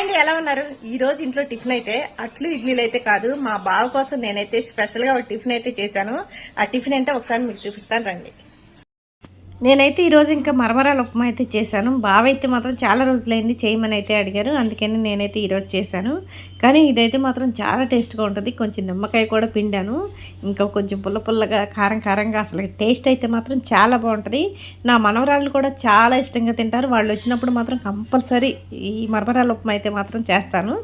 అండి, ఎలా ఉన్నారు? ఈ రోజు ఇంట్లో టిఫిన్ అయితే అట్లు ఇడ్లీలు అయితే కాదు, మా బావ కోసం నేనైతే స్పెషల్ గా ఒక టిఫిన్ అయితే చేశాను. ఆ టిఫిన్ అంటే ఒకసారి మీకు చూపిస్తాను రండి. నేనైతే ఈరోజు ఇంకా మరమరాల ఉప్మా అయితే చేశాను. బావ అయితే మాత్రం చాలా రోజులైంది చేయమని అయితే అడిగారు, అందుకని నేనైతే ఈరోజు చేశాను. కానీ ఇదైతే మాత్రం చాలా టేస్ట్గా ఉంటుంది. కొంచెం నిమ్మకాయ కూడా పిండాను, ఇంకా కొంచెం పుల్ల పుల్లగా కారం కారంగా, అసలు టేస్ట్ అయితే మాత్రం చాలా బాగుంటుంది. నా మనవరాళ్ళు కూడా చాలా ఇష్టంగా తింటారు. వాళ్ళు వచ్చినప్పుడు మాత్రం కంపల్సరీ ఈ మరమరాల ఉప్మా అయితే మాత్రం చేస్తాను.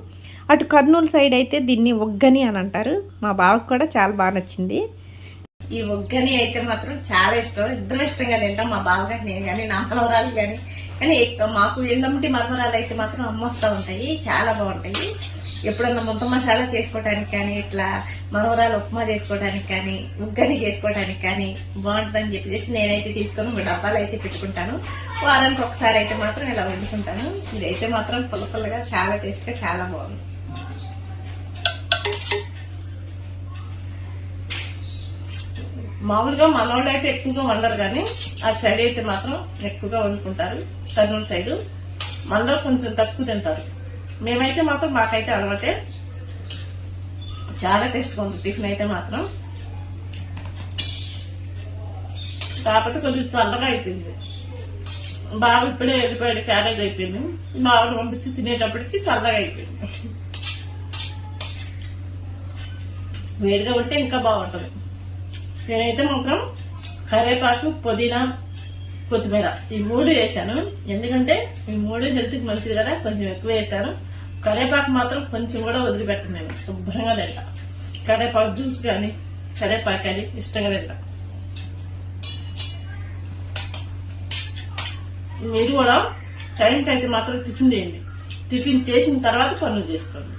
అటు కర్నూలు సైడ్ అయితే దీన్ని ఒగ్గని అని అంటారు. మా బావకు కూడా చాలా బాగా నచ్చింది. ఈ ఒగ్గని అయితే మాత్రం చాలా ఇష్టం, ఇద్దరు ఇష్టంగా తింటాం, మా బావగారు నేను కానీ నా మనవరాలు కానీ. కానీ మాకు ఇళ్ళమ్మటి మరమరాలు అయితే మాత్రం అమ్మొస్తూ ఉంటాయి, చాలా బాగుంటాయి. ఎప్పుడన్నా ముంత మసాలా చేసుకోవడానికి కానీ, ఇట్లా మనవరాలు ఉప్మా చేసుకోవడానికి కానీ, ఉగ్గని చేసుకోవడానికి కానీ బాగుంటుందని చెప్పేసి నేనైతే తీసుకొని డబ్బాలు అయితే పెట్టుకుంటాను. వారానికి ఒకసారి అయితే మాత్రం ఇలా వండుకుంటాను. ఇదైతే మాత్రం పుల్ల పుల్లగా చాలా టేస్ట్గా చాలా బాగుంది. మామూలుగా మనోళ్ళు అయితే ఎక్కువగా వండరు, కానీ అటు సైడ్ అయితే మాత్రం ఎక్కువగా వండుకుంటారు. కర్నూలు సైడు మనలో కొంచెం తక్కువ తింటారు. మేమైతే మాత్రం మాకైతే అలవాటే, చాలా టేస్ట్గా ఉంది టిఫిన్ అయితే మాత్రం. కాకపోతే కొంచెం చల్లగా అయిపోయింది. బాగా ఇప్పుడే వెళ్ళిపోయాడు, క్యారేజ్ అయిపోయింది. బాగా పంపించి తినేటప్పటికి చల్లగా అయిపోయింది. వేడిగా ఉంటే ఇంకా బాగుంటుంది. నేనైతే మాత్రం కరివేపాకు, పుదీనా, కొత్తిమీర ఈ మూడు వేసాను. ఎందుకంటే ఈ మూడు హెల్త్కి మంచిది కదా, కొంచెం ఎక్కువ వేసాను. కరివేపాకు మాత్రం కొంచెం కూడా వదిలిపెట్టను, నేను శుభ్రంగా తింటా. కరివేపాకు జ్యూస్ కానీ కరివేపాకు కానీ ఇష్టంగా తింటా. మీరు కూడా టైంకి అయితే మాత్రం టిఫిన్ చేయండి. టిఫిన్ చేసిన తర్వాత పనులు చేసుకోండి.